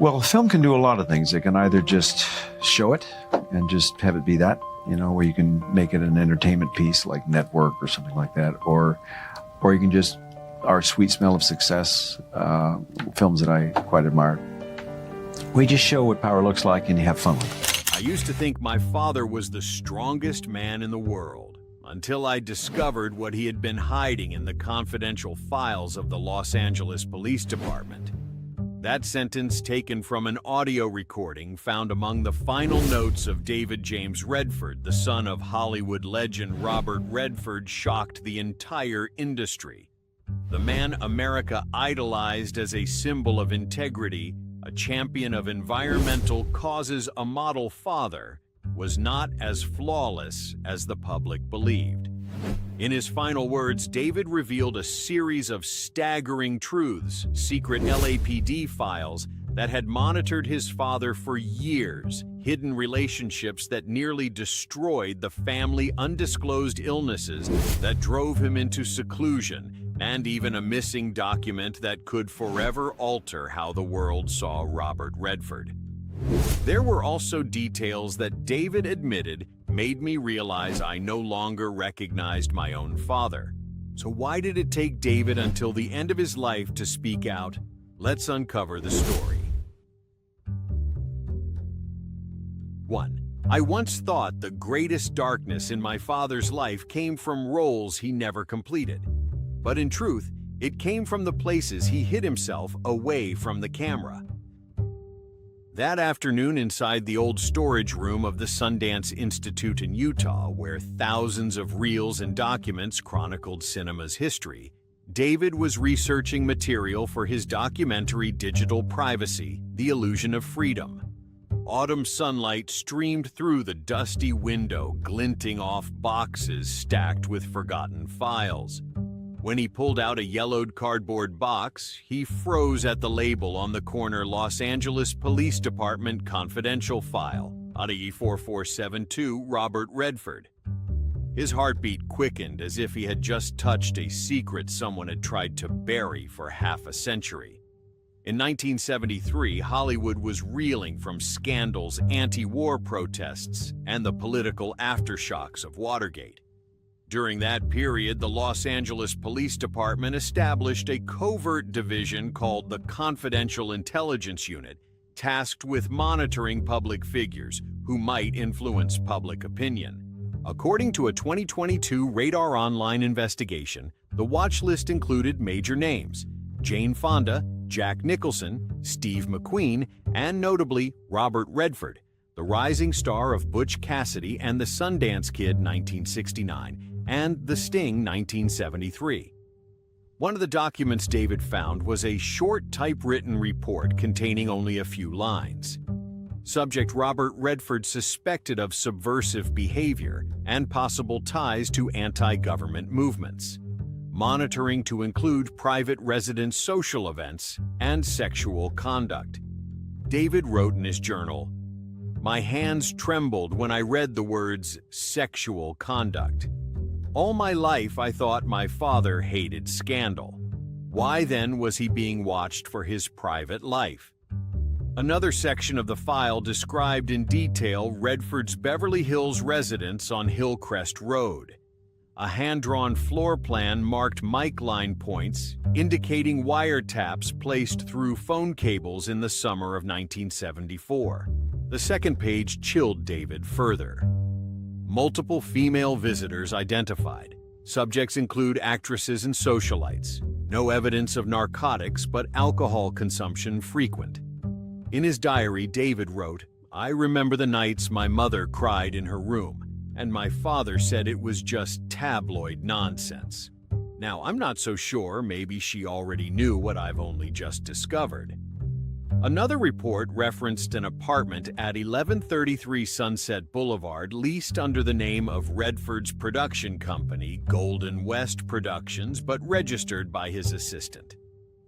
Well, film can do a lot of things. It can either just show it and just have it be that, where you can make it an entertainment piece like Network or something like that, or you can just, our Sweet Smell of Success, films that I quite admire. We just show what power looks like and you have fun with it. I used to think my father was the strongest man in the world, until I discovered what he had been hiding in the confidential files of the Los Angeles Police Department. That sentence, taken from an audio recording found among the final notes of David James Redford, the son of Hollywood legend Robert Redford, shocked the entire industry. The man America idolized as a symbol of integrity, a champion of environmental causes, a model father, was not as flawless as the public believed. In his final words, David revealed a series of staggering truths, secret LAPD files that had monitored his father for years, hidden relationships that nearly destroyed the family, undisclosed illnesses that drove him into seclusion, and even a missing document that could forever alter how the world saw Robert Redford. There were also details that David admitted made me realize I no longer recognized my own father. So why did it take David until the end of his life to speak out? Let's uncover the story. 1. I once thought the greatest darkness in my father's life came from roles he never completed. But in truth, it came from the places he hid himself away from the camera. That afternoon, inside the old storage room of the Sundance Institute in Utah, where thousands of reels and documents chronicled cinema's history, David was researching material for his documentary Digital Privacy: The Illusion of Freedom. Autumn sunlight streamed through the dusty window, glinting off boxes stacked with forgotten files. When he pulled out a yellowed cardboard box, he froze at the label on the corner Los Angeles Police Department confidential file, ADI 4472, Robert Redford. His heartbeat quickened as if he had just touched a secret someone had tried to bury for half a century. In 1973, Hollywood was reeling from scandals, anti-war protests, and the political aftershocks of Watergate. During that period, the Los Angeles Police Department established a covert division called the Confidential Intelligence Unit, tasked with monitoring public figures who might influence public opinion. According to a 2022 Radar Online investigation, the watch list included major names: Jane Fonda, Jack Nicholson, Steve McQueen, and notably Robert Redford, the rising star of Butch Cassidy and the Sundance Kid 1969, and The Sting 1973. One of the documents David found was a short typewritten report containing only a few lines. Subject: Robert Redford suspected of subversive behavior and possible ties to anti-government movements. Monitoring to include private residence social events and sexual conduct. David wrote in his journal, "My hands trembled when I read the words sexual conduct. All my life I thought my father hated scandal. Why then was he being watched for his private life?" Another section of the file described in detail Redford's Beverly Hills residence on Hillcrest Road. A hand-drawn floor plan marked mic line points, indicating wiretaps placed through phone cables in the summer of 1974. The second page chilled David further. Multiple female visitors identified. Subjects include actresses and socialites. No evidence of narcotics, but alcohol consumption frequent. In his diary, David wrote, "I remember the nights my mother cried in her room, and my father said it was just tabloid nonsense." Now, I'm not so sure, maybe she already knew what I've only just discovered. Another report referenced an apartment at 1133 Sunset Boulevard leased under the name of Redford's production company, Golden West Productions, but registered by his assistant.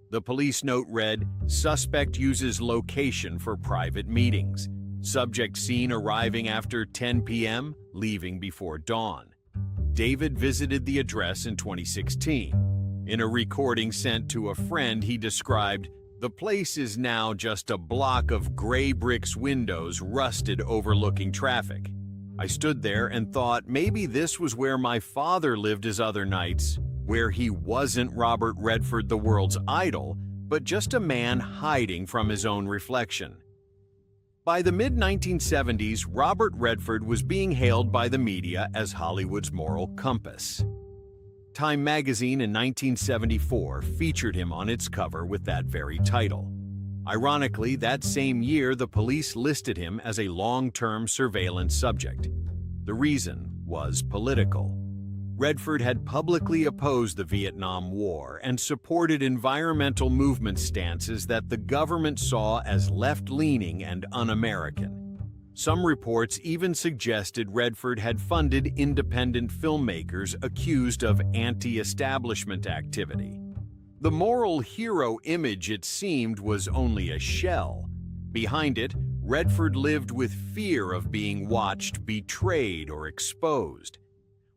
The police note read, "Suspect uses location for private meetings. Subject seen arriving after 10 p.m., leaving before dawn." David visited the address in 2016. In a recording sent to a friend, he described, The place is now just a block of gray bricks windows rusted overlooking traffic. I stood there and thought maybe this was where my father lived his other nights, where he wasn't Robert Redford, the world's idol, but just a man hiding from his own reflection. By the mid-1970s, Robert Redford was being hailed by the media as Hollywood's moral compass. Time magazine in 1974 featured him on its cover with that very title. Ironically, that same year, the police listed him as a long-term surveillance subject. The reason was political. Redford had publicly opposed the Vietnam War and supported environmental movement stances that the government saw as left-leaning and un-American. Some reports even suggested Redford had funded independent filmmakers accused of anti-establishment activity. The moral hero image, it seemed, was only a shell. Behind it, Redford lived with fear of being watched, betrayed, or exposed.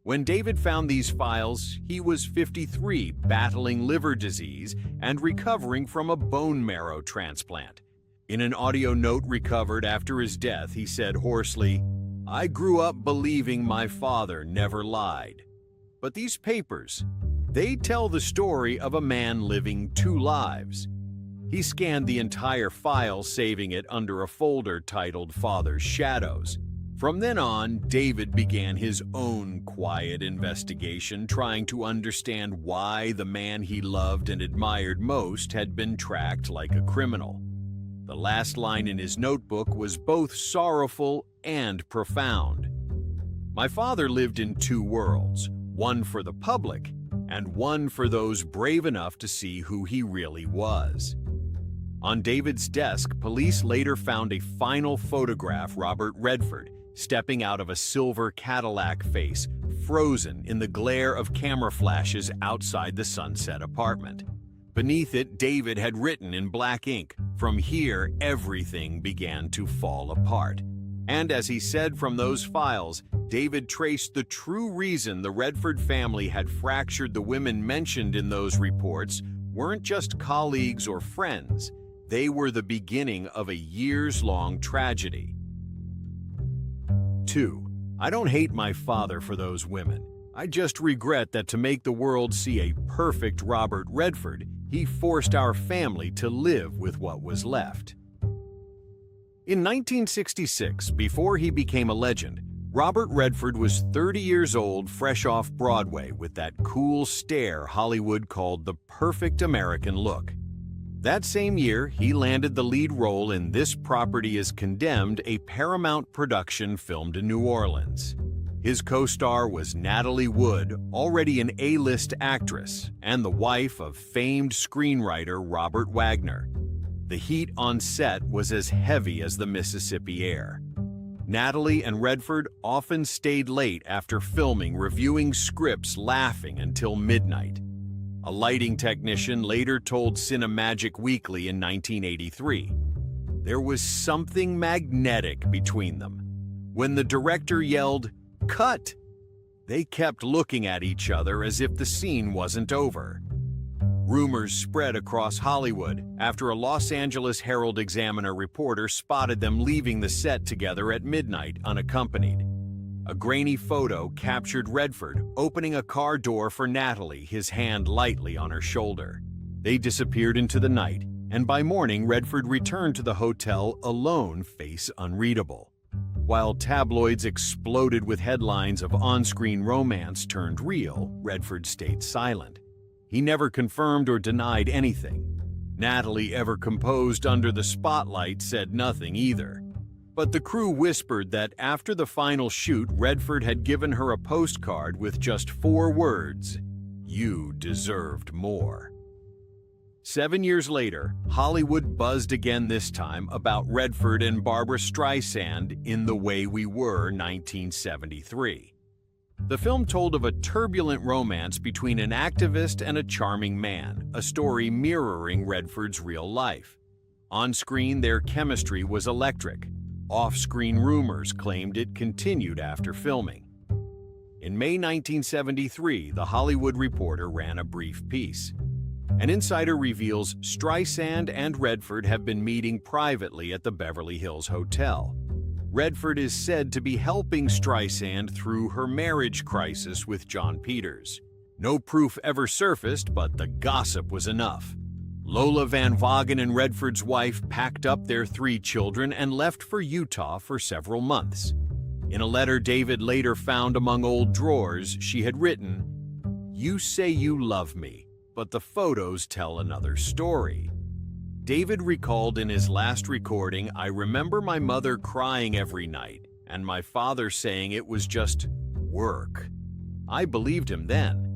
When David found these files, he was 53, battling liver disease and recovering from a bone marrow transplant. In an audio note recovered after his death, he said hoarsely, "I grew up believing my father never lied." But these papers, they tell the story of a man living two lives. He scanned the entire file, saving it under a folder titled Father's Shadows. From then on, David began his own quiet investigation, trying to understand why the man he loved and admired most had been tracked like a criminal. The last line in his notebook was both sorrowful and profound. "My father lived in two worlds, one for the public and one for those brave enough to see who he really was." On David's desk, police later found a final photograph of Robert Redford stepping out of a silver Cadillac face, frozen in the glare of camera flashes outside the Sunset apartment. Beneath it, David had written in black ink, "From here, everything began to fall apart." And as he said from those files, David traced the true reason the Redford family had fractured. The women mentioned in those reports weren't just colleagues or friends. They were the beginning of a years-long tragedy. 2. I don't hate my father for those women. I just regret that to make the world see a perfect Robert Redford, he forced our family to live with what was left. In 1966, before he became a legend, Robert Redford was 30 years old, fresh off Broadway, with that cool stare Hollywood called the perfect American look. That same year, he landed the lead role in This Property is Condemned, a Paramount production filmed in New Orleans. His co-star was Natalie Wood, already an A-list actress, and the wife of famed screenwriter Robert Wagner. The heat on set was as heavy as the Mississippi air. Natalie and Redford often stayed late after filming, reviewing scripts, laughing until midnight. A lighting technician later told Cinemagic Weekly in 1983, "There was something magnetic between them. When the director yelled, 'Cut!' they kept looking at each other as if the scene wasn't over." Rumors spread across Hollywood after a Los Angeles Herald-Examiner reporter spotted them leaving the set together at midnight unaccompanied. A grainy photo captured Redford opening a car door for Natalie, his hand lightly on her shoulder. They disappeared into the night, and by morning Redford returned to the hotel alone, face unreadable. While tabloids exploded with headlines of on-screen romance turned real, Redford stayed silent. He never confirmed or denied anything. Natalie, ever composed under the spotlight, said nothing either. But the crew whispered that after the final shoot, Redford had given her a postcard with just 4 words, "You deserved more." 7 years later, Hollywood buzzed again, this time about Redford and Barbra Streisand in The Way We Were, 1973. The film told of a turbulent romance between an activist and a charming man, a story mirroring Redford's real life. On screen, their chemistry was electric. Off-screen rumors claimed it continued after filming. In May 1973, The Hollywood Reporter ran a brief piece. An insider reveals Streisand and Redford have been meeting privately at the Beverly Hills Hotel. Redford is said to be helping Streisand through her marriage crisis with John Peters. No proof ever surfaced, but the gossip was enough. Lola Van Vagen and Redford's wife packed up their 3 children and left for Utah for several months. In a letter David later found among old drawers, she had written, "You say you love me, but the photos tell another story." David recalled in his last recording, "I remember my mother crying every night, and my father saying it was just work." I believed him then.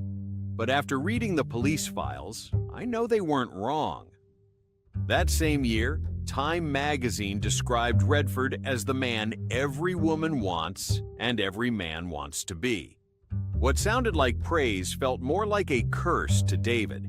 But after reading the police files, I know they weren't wrong. That same year, Time magazine described Redford as the man every woman wants and every man wants to be. What sounded like praise felt more like a curse to David.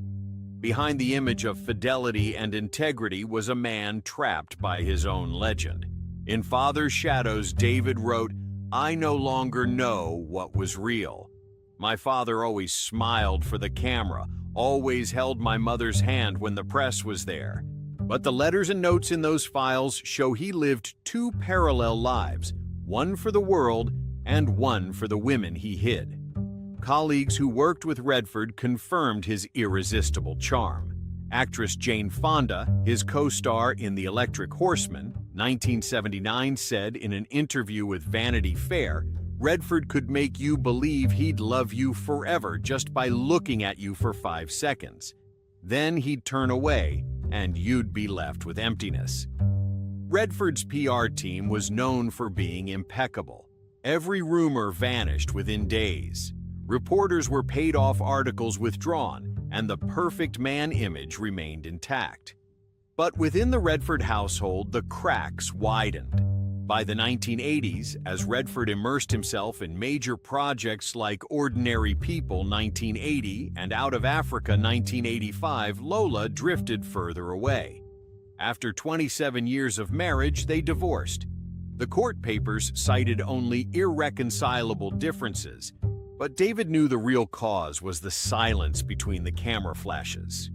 Behind the image of fidelity and integrity was a man trapped by his own legend. In Father's Shadows, David wrote, "I no longer know what was real. My father always smiled for the camera, always held my mother's hand when the press was there." But the letters and notes in those files show he lived 2 parallel lives, one for the world and one for the women he hid. Colleagues who worked with Redford confirmed his irresistible charm. Actress Jane Fonda, his co-star in The Electric Horseman, 1979, said in an interview with Vanity Fair, "Redford could make you believe he'd love you forever just by looking at you for 5 seconds. Then he'd turn away, and you'd be left with emptiness." Redford's PR team was known for being impeccable. Every rumor vanished within days. Reporters were paid off, articles withdrawn, and the perfect man image remained intact. But within the Redford household, the cracks widened. By the 1980s, as Redford immersed himself in major projects like Ordinary People 1980 and Out of Africa 1985, Lola drifted further away. After 27 years of marriage, they divorced. The court papers cited only irreconcilable differences, but David knew the real cause was the silence between the camera flashes.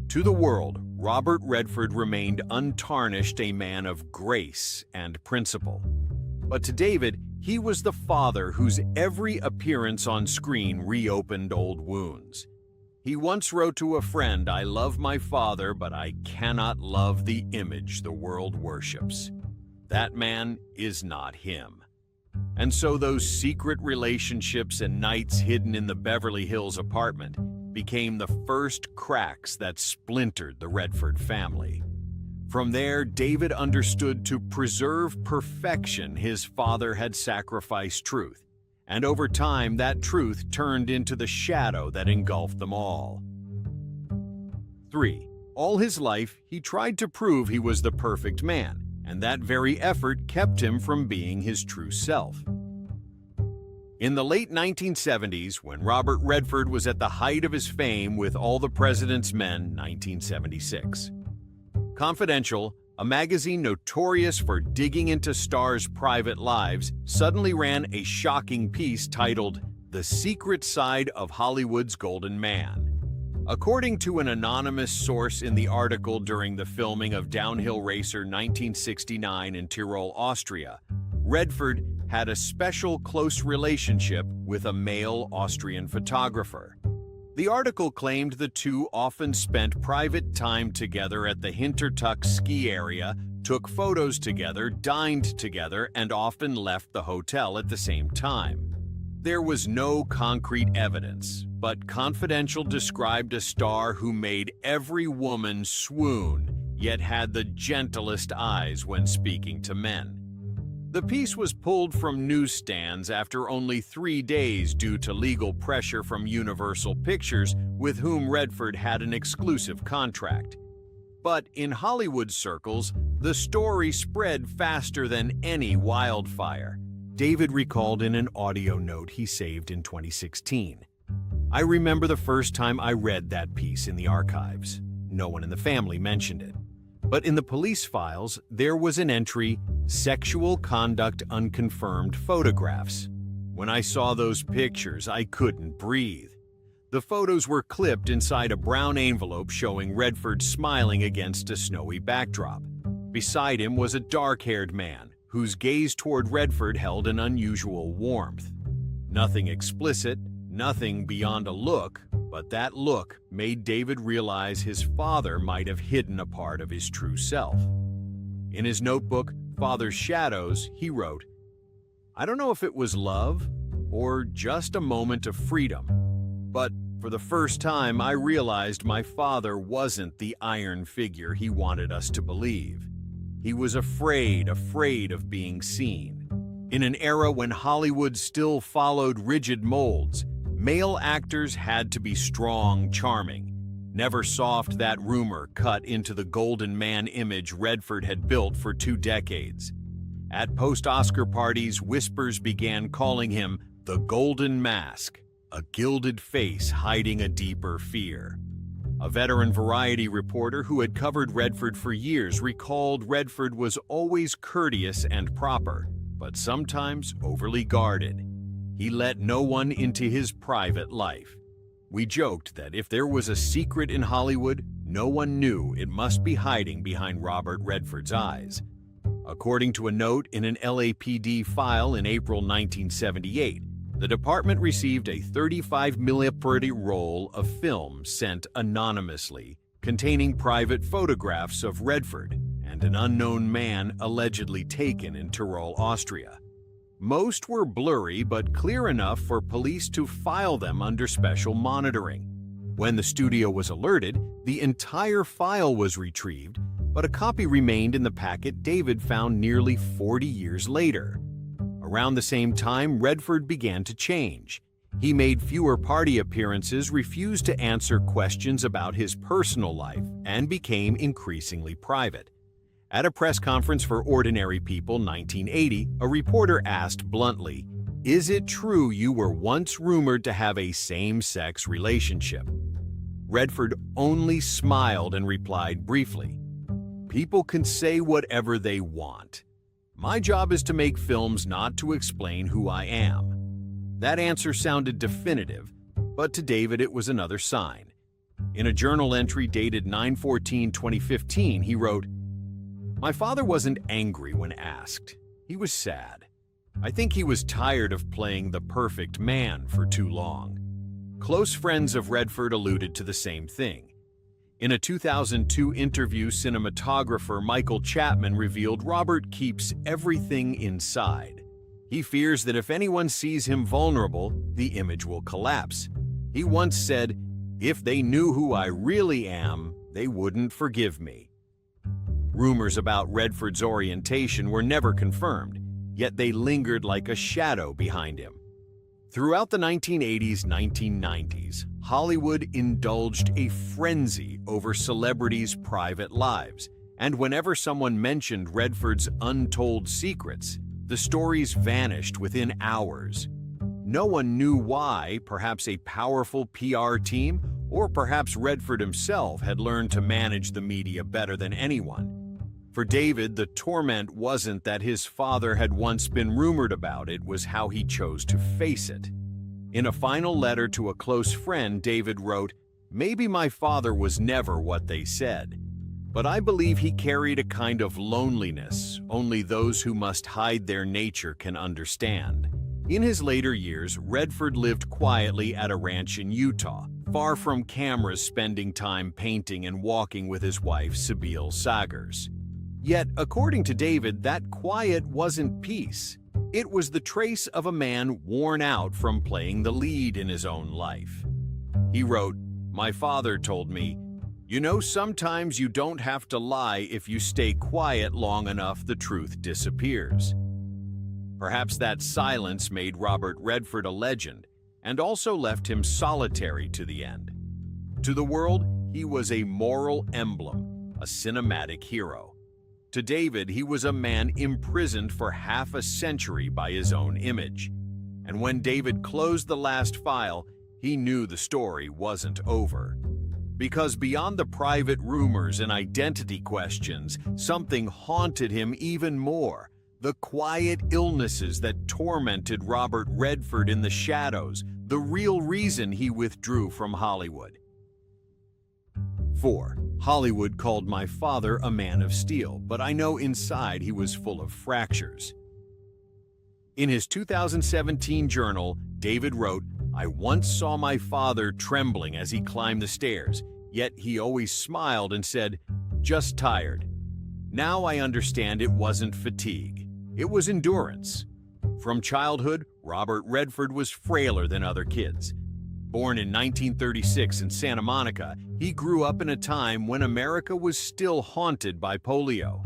To the world, Robert Redford remained untarnished, a man of grace and principle. But to David, he was the father whose every appearance on screen reopened old wounds. He once wrote to a friend, "I love my father, but I cannot love the image the world worships. That man is not him." And so those secret relationships and nights hidden in the Beverly Hills apartment became the first cracks that splintered the Redford family. From there, David understood to preserve perfection, his father had sacrificed truth, and over time that truth turned into the shadow that engulfed them all. 3. All his life, he tried to prove he was the perfect man, and that very effort kept him from being his true self. In the late 1970s, when Robert Redford was at the height of his fame with All the President's Men, 1976. Confidential, a magazine notorious for digging into stars' private lives, suddenly ran a shocking piece titled "The Secret Side of Hollywood's Golden Man." According to an anonymous source in the article during the filming of Downhill Racer 1969 in Tyrol, Austria, Redford had a special close relationship with a male Austrian photographer. The article claimed the two often spent private time together at the Hintertuck ski area, took photos together, dined together, and often left the hotel at the same time. There was no concrete evidence, but Confidential described a star who made every woman swoon, yet had the gentlest eyes when speaking to men. The piece was pulled from newsstands after only 3 days due to legal pressure from Universal Pictures, with whom Redford had an exclusive contract. But in Hollywood circles, the story spread faster than any wildfire. David recalled in an audio note he saved in 2016. "I remember the first time I read that piece in the archives. No one in the family mentioned it. But in the police files, there was an entry, 'Sexual conduct unconfirmed photographs.' When I saw those pictures, I couldn't breathe. The photos were clipped inside a brown envelope showing Redford smiling against a snowy backdrop. Beside him was a dark-haired man, whose gaze toward Redford held an unusual warmth. Nothing explicit, nothing beyond a look, but that look made David realize his father might have hidden a part of his true self. In his notebook, Father's Shadows, he wrote, "I don't know if it was love or just a moment of freedom, but for the first time I realized my father wasn't the iron figure he wanted us to believe. He was afraid of being seen. In an era when Hollywood still followed rigid molds, male actors had to be strong, charming. Never soft, that rumor cut into the golden man image Redford had built for 2 decades. At post-Oscar parties, whispers began calling him the Golden Mask, a gilded face hiding a deeper fear." A veteran Variety reporter who had covered Redford for years recalled Redford was always courteous and proper, but sometimes overly guarded. He let no one into his private life. "We joked that if there was a secret in Hollywood, no one knew it must be hiding behind Robert Redford's eyes." According to a note in an LAPD file in April 1978, the department received a 35mm roll of film sent anonymously, containing private photographs of Redford and an unknown man allegedly taken in Tyrol, Austria. Most were blurry but clear enough for police to file them under special monitoring. When the studio was alerted, the entire file was retrieved, but a copy remained in the packet David found nearly 40 years later. Around the same time, Redford began to change. He made fewer party appearances, refused to answer questions about his personal life, and became increasingly private. At a press conference for Ordinary People 1980, a reporter asked bluntly, "Is it true you were once rumored to have a same-sex relationship?" Redford only smiled and replied briefly, "People can say whatever they want. My job is to make films, not to explain who I am." That answer sounded definitive, but to David it was another sign. In a journal entry dated 9/14/2015, he wrote, "My father wasn't angry when asked. He was sad. I think he was tired of playing the perfect man for too long." Close friends of Redford alluded to the same thing. In a 2002 interview, cinematographer Michael Chapman revealed Robert keeps everything inside. He fears that if anyone sees him vulnerable, the image will collapse. He once said, "If they knew who I really am, they wouldn't forgive me." Rumors about Redford's orientation were never confirmed, yet they lingered like a shadow behind him. Throughout the 1980s, 1990s, Hollywood indulged a frenzy over celebrities' private lives, and whenever someone mentioned Redford's untold secrets, the stories vanished within hours. No one knew why. Perhaps a powerful PR team, or perhaps Redford himself had learned to manage the media better than anyone. For David, the torment wasn't that his father had once been rumored about, it was how he chose to face it. In a final letter to a close friend, David wrote, "Maybe my father was never what they said, but I believe he carried a kind of loneliness only those who must hide their nature can understand." In his later years, Redford lived quietly at a ranch in Utah, far from cameras, spending time painting and walking with his wife, Sibylle Sagers. Yet, according to David, that quiet wasn't peace. It was the trace of a man worn out from playing the lead in his own life. He wrote, "My father told me, 'You know, sometimes you don't have to lie. If you stay quiet long enough, the truth disappears.'" Perhaps that silence made Robert Redford a legend, and also left him solitary to the end. To the world, he was a moral emblem, a cinematic hero. To David, he was a man imprisoned for half a century by his own image. And when David closed the last file, he knew the story wasn't over. Because beyond the private rumors and identity questions, something haunted him even more. The quiet illnesses that tormented Robert Redford in the shadows, the real reason he withdrew from Hollywood. 4. Hollywood called my father a man of steel, but I know inside he was full of fractures. In his 2017 journal, David wrote, "I once saw my father trembling as he climbed the stairs, yet he always smiled and said, 'Just tired.' Now I understand it wasn't fatigue. It was endurance." From childhood, Robert Redford was frailer than other kids. Born in 1936 in Santa Monica, he grew up in a time when America was still haunted by polio.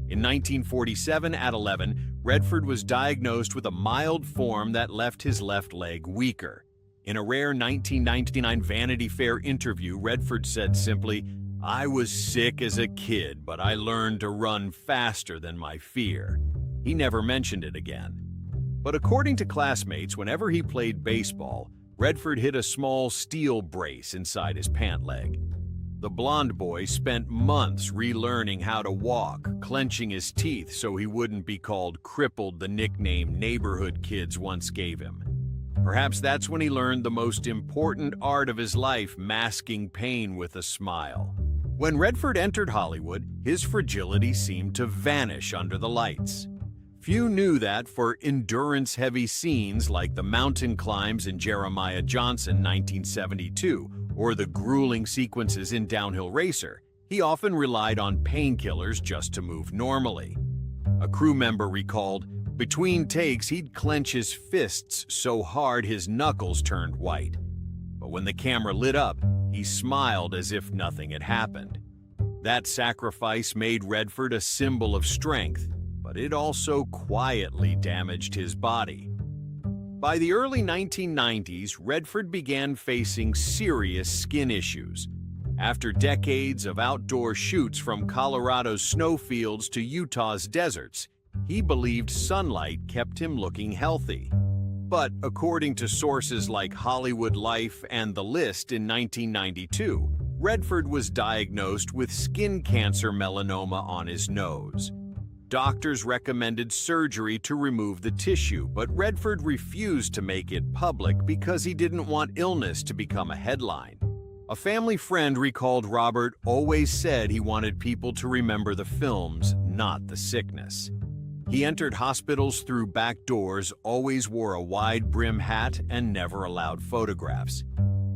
In 1947, at 11, Redford was diagnosed with a mild form that left his left leg weaker. In a rare 1999 Vanity Fair interview, Redford said simply, "I was sick as a kid, but I learned to run faster than my fear." He never mentioned it again. But according to classmates, whenever he played baseball, Redford hit a small steel brace inside his pant leg. The blonde boy spent months relearning how to walk, clenching his teeth so he wouldn't be called crippled, the nickname neighborhood kids once gave him. Perhaps that's when he learned the most important art of his life, masking pain with a smile. When Redford entered Hollywood, his fragility seemed to vanish under the lights. Few knew that for endurance-heavy scenes like the mountain climbs in Jeremiah Johnson 1972 or the grueling sequences in Downhill Racer, he often relied on painkillers just to move normally. A crew member recalled, "Between takes, he'd clench his fists so hard his knuckles turned white. But when the camera lit up, he smiled as if nothing had happened." That sacrifice made Redford a symbol of strength, but it also quietly damaged his body. By the early 1990s, Redford began facing serious skin issues. After decades of outdoor shoots from Colorado's snowfields to Utah's deserts, he believed sunlight kept him looking healthy. But according to sources like Hollywood Life and The List in 1992, Redford was diagnosed with skin cancer melanoma on his nose. Doctors recommended surgery to remove the tissue, but Redford refused to make it public because he didn't want illness to become a headline. A family friend recalled Robert always said he wanted people to remember the films, not the sickness. He entered hospitals through back doors, always wore a wide-brim hat, and never allowed photographs.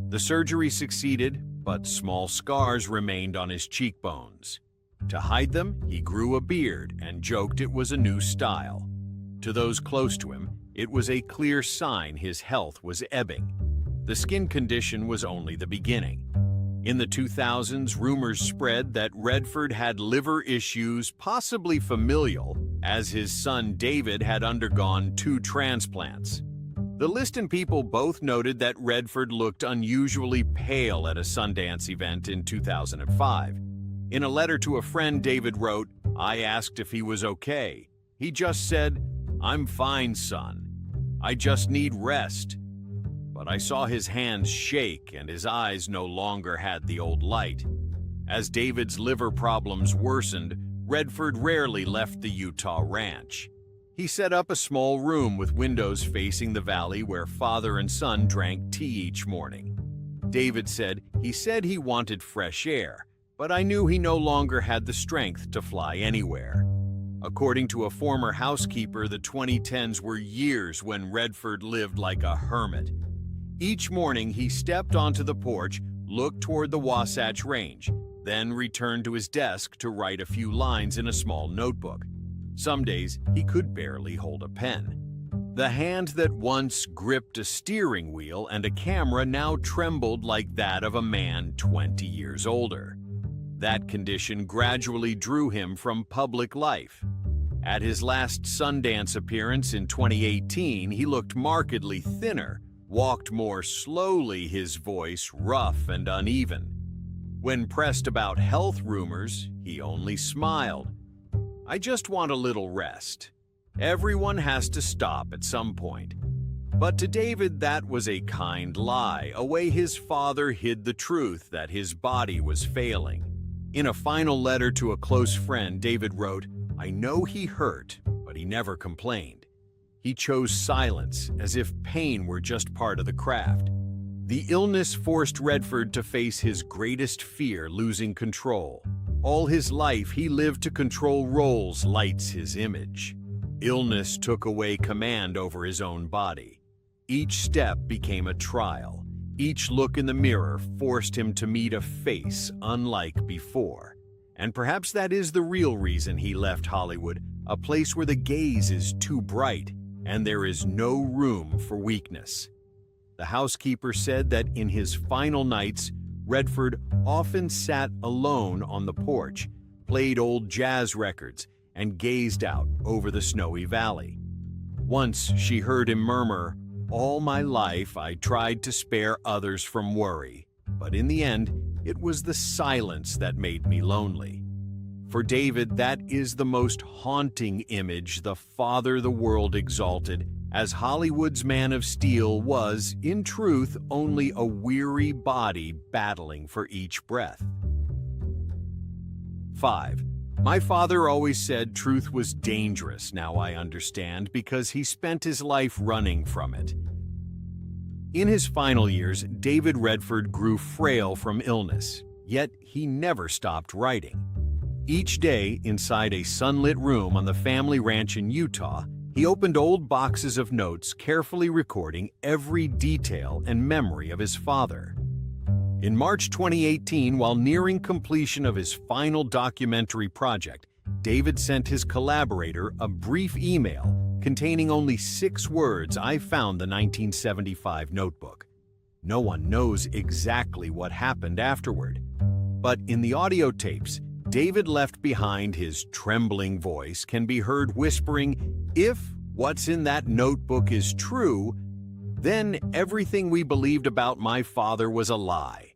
The surgery succeeded, but small scars remained on his cheekbones. To hide them, he grew a beard and joked it was a new style. To those close to him, it was a clear sign his health was ebbing. The skin condition was only the beginning. In the 2000s, rumors spread that Redford had liver issues, possibly familial, as his son David had undergone 2 transplants. The List and People both noted that Redford looked unusually pale at a Sundance event in 2005. In a letter to a friend, David wrote, "I asked if he was okay. He just said, 'I'm fine, son. I just need rest.' But I saw his hands shake and his eyes no longer had the old light." As David's liver problems worsened, Redford rarely left the Utah ranch. He set up a small room with windows facing the valley where father and son drank tea each morning. David said he wanted fresh air, but I knew he no longer had the strength to fly anywhere. According to a former housekeeper, the 2010s were years when Redford lived like a hermit. Each morning, he stepped onto the porch, looked toward the Wasatch Range, then returned to his desk to write a few lines in a small notebook. Some days, he could barely hold a pen. The hand that once gripped a steering wheel and a camera now trembled like that of a man 20 years older. That condition gradually drew him from public life. At his last Sundance appearance in 2018, he looked markedly thinner, walked more slowly, his voice rough and uneven. When pressed about health rumors, he only smiled. "I just want a little rest. Everyone has to stop at some point." But to David, that was a kind lie, a way his father hid the truth that his body was failing. In a final letter to a close friend, David wrote, "I know he hurt, but he never complained." he chose silence, as if pain were just part of the craft. The illness forced Redford to face his greatest fear, losing control. All his life, he lived to control roles, lights his image. Illness took away command over his own body. Each step became a trial. Each look in the mirror forced him to meet a face unlike before. And perhaps that is the real reason he left Hollywood, a place where the gaze is too bright and there is no room for weakness. The housekeeper said that in his final nights, Redford often sat alone on the porch, played old jazz records, and gazed out over the snowy valley. Once she heard him murmur, "All my life I tried to spare others from worry, but in the end, it was the silence that made me lonely." For David, that is the most haunting image, the father the world exalted, as Hollywood's Man of Steel was, in truth, only a weary body battling for each breath. 5. My father always said truth was dangerous, now I understand, because he spent his life running from it. In his final years, David Redford grew frail from illness, yet he never stopped writing. Each day, inside a sunlit room on the family ranch in Utah, he opened old boxes of notes, carefully recording every detail and memory of his father. In March 2018, while nearing completion of his final documentary project, David sent his collaborator a brief email containing only 6 words. "I found the 1975 notebook." No one knows exactly what happened afterward. But in the audio tapes, David left behind, his trembling voice can be heard whispering, "If what's in that notebook is true, then everything we believed about my father was a lie."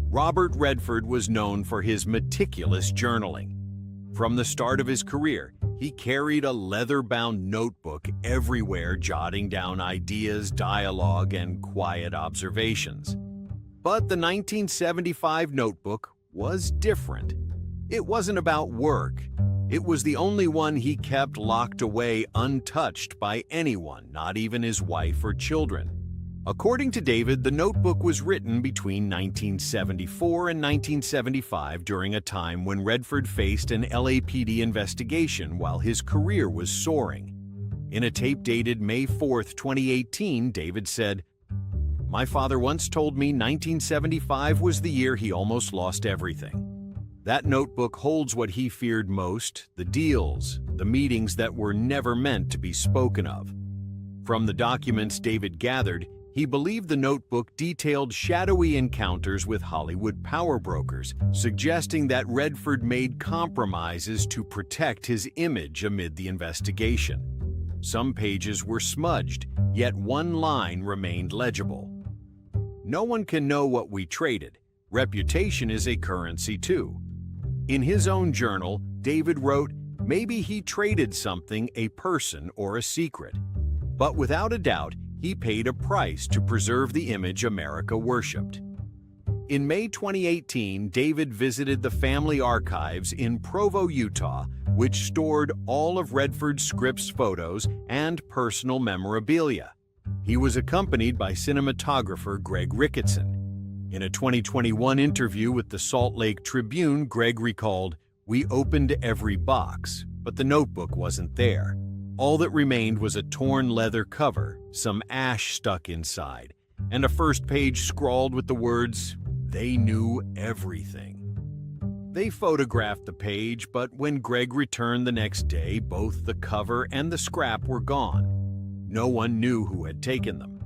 Robert Redford was known for his meticulous journaling. From the start of his career, he carried a leather-bound notebook everywhere, jotting down ideas, dialogue, and quiet observations. But the 1975 notebook was different. It wasn't about work. It was the only one he kept locked away, untouched by anyone, not even his wife or children. According to David, the notebook was written between 1974 and 1975 during a time when Redford faced an LAPD investigation while his career was soaring. In a tape dated May 4, 2018, David said, "My father once told me 1975 was the year he almost lost everything. That notebook holds what he feared most, the deals, the meetings that were never meant to be spoken of." From the documents David gathered, he believed the notebook detailed shadowy encounters with Hollywood power brokers, suggesting that Redford made compromises to protect his image amid the investigation. Some pages were smudged, yet one line remained legible. "No one can know what we traded. Reputation is a currency too." In his own journal, David wrote, "Maybe he traded something, a person or a secret. But without a doubt, he paid a price to preserve the image America worshipped." In May 2018, David visited the family archives in Provo, Utah, which stored all of Redford's scripts, photos, and personal memorabilia. He was accompanied by cinematographer Greg Ricketson. In a 2021 interview with the Salt Lake Tribune, Greg recalled, "We opened every box, but the notebook wasn't there. All that remained was a torn leather cover, some ash stuck inside, and a first page scrawled with the words, 'They knew everything.'" They photographed the page, but when Greg returned the next day, both the cover and the scrap were gone. No one knew who had taken them.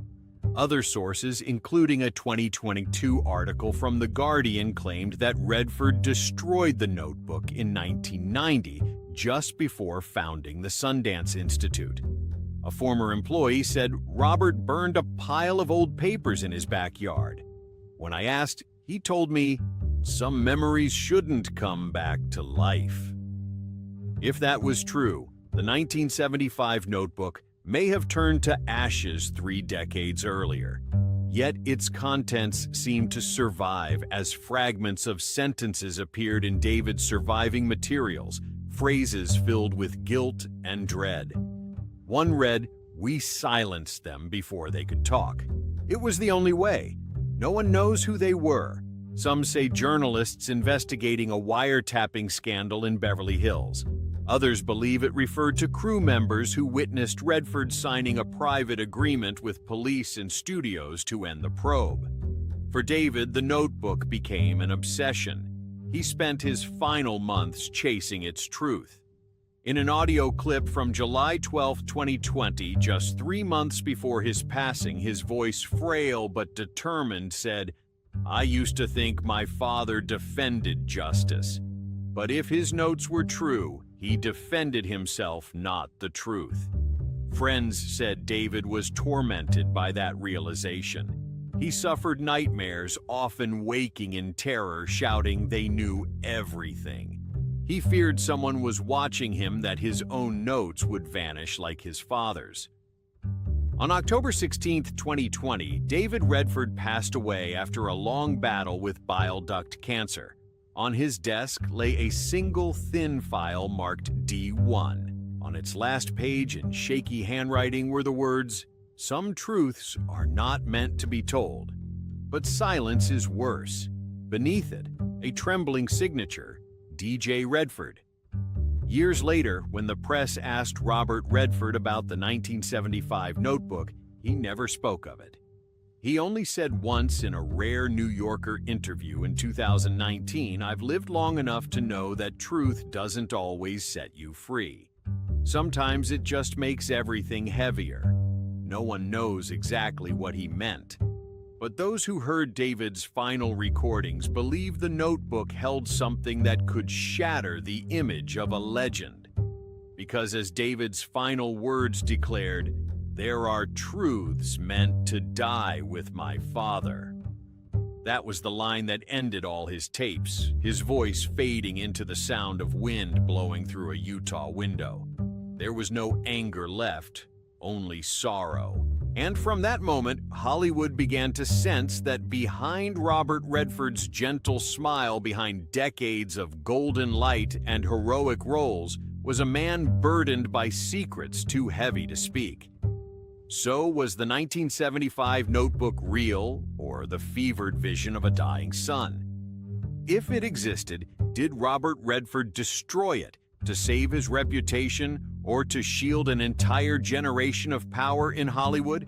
Other sources, including a 2022 article from The Guardian, claimed that Redford destroyed the notebook in 1990, just before founding the Sundance Institute. A former employee said Robert burned a pile of old papers in his backyard. When I asked, he told me, "Some memories shouldn't come back to life." If that was true, the 1975 notebook may have turned to ashes 3 decades earlier. Yet its contents seemed to survive as fragments of sentences appeared in David's surviving materials, phrases filled with guilt and dread. One read, "We silenced them before they could talk. It was the only way. No one knows who they were." Some say journalists investigating a wiretapping scandal in Beverly Hills. Others believe it referred to crew members who witnessed Redford signing a private agreement with police and studios to end the probe. For David, the notebook became an obsession. He spent his final months chasing its truth. In an audio clip from July 12, 2020, just 3 months before his passing, his voice, frail but determined, said, "I used to think my father defended justice. But if his notes were true, he defended himself, not the truth." Friends said David was tormented by that realization. He suffered nightmares, often waking in terror, shouting they knew everything. He feared someone was watching him, that his own notes would vanish like his father's. On October 16, 2020, David Redford passed away after a long battle with bile duct cancer. On his desk lay a single thin file marked D1. On its last page, in shaky handwriting, were the words, "Some truths are not meant to be told." But silence is worse. Beneath it, a trembling signature, DJ Redford. Years later, when the press asked Robert Redford about the 1975 notebook, he never spoke of it. He only said once in a rare New Yorker interview in 2019, "I've lived long enough to know that truth doesn't always set you free. Sometimes it just makes everything heavier." No one knows exactly what he meant. But those who heard David's final recordings believe the notebook held something that could shatter the image of a legend. Because as David's final words declared, "There are truths meant to die with my father." That was the line that ended all his tapes, his voice fading into the sound of wind blowing through a Utah window. There was no anger left, only sorrow. And from that moment, Hollywood began to sense that behind Robert Redford's gentle smile, behind decades of golden light and heroic roles, was a man burdened by secrets too heavy to speak. So was the 1975 notebook real, or the fevered vision of a dying son? If it existed, did Robert Redford destroy it to save his reputation or to shield an entire generation of power in Hollywood?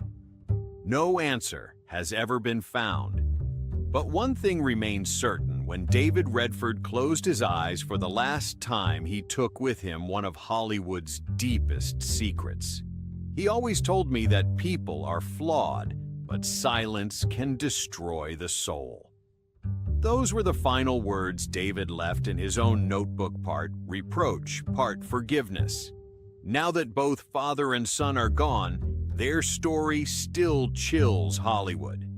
No answer has ever been found. But one thing remains certain: when David Redford closed his eyes for the last time, he took with him one of Hollywood's deepest secrets. He always told me that people are flawed, but silence can destroy the soul. Those were the final words David left in his own notebook, part reproach, part forgiveness. Now that both father and son are gone, their story still chills Hollywood.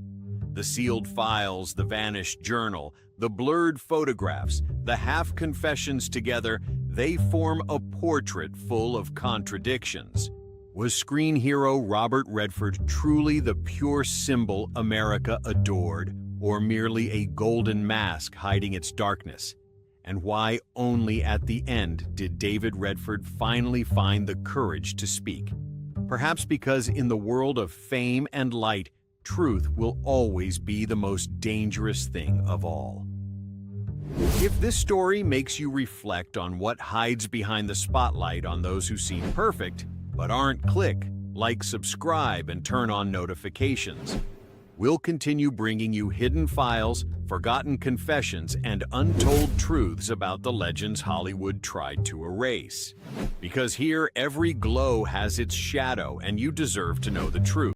The sealed files, the vanished journal, the blurred photographs, the half-confessions together, they form a portrait full of contradictions. Was screen hero Robert Redford truly the pure symbol America adored, or merely a golden mask hiding its darkness? And why only at the end did David Redford finally find the courage to speak? Perhaps because in the world of fame and light, truth will always be the most dangerous thing of all. If this story makes you reflect on what hides behind the spotlight on those who seem perfect but aren't, click like, subscribe, and turn on notifications. We'll continue bringing you hidden files, forgotten confessions, and untold truths about the legends Hollywood tried to erase. Because here, every glow has its shadow, and you deserve to know the truth.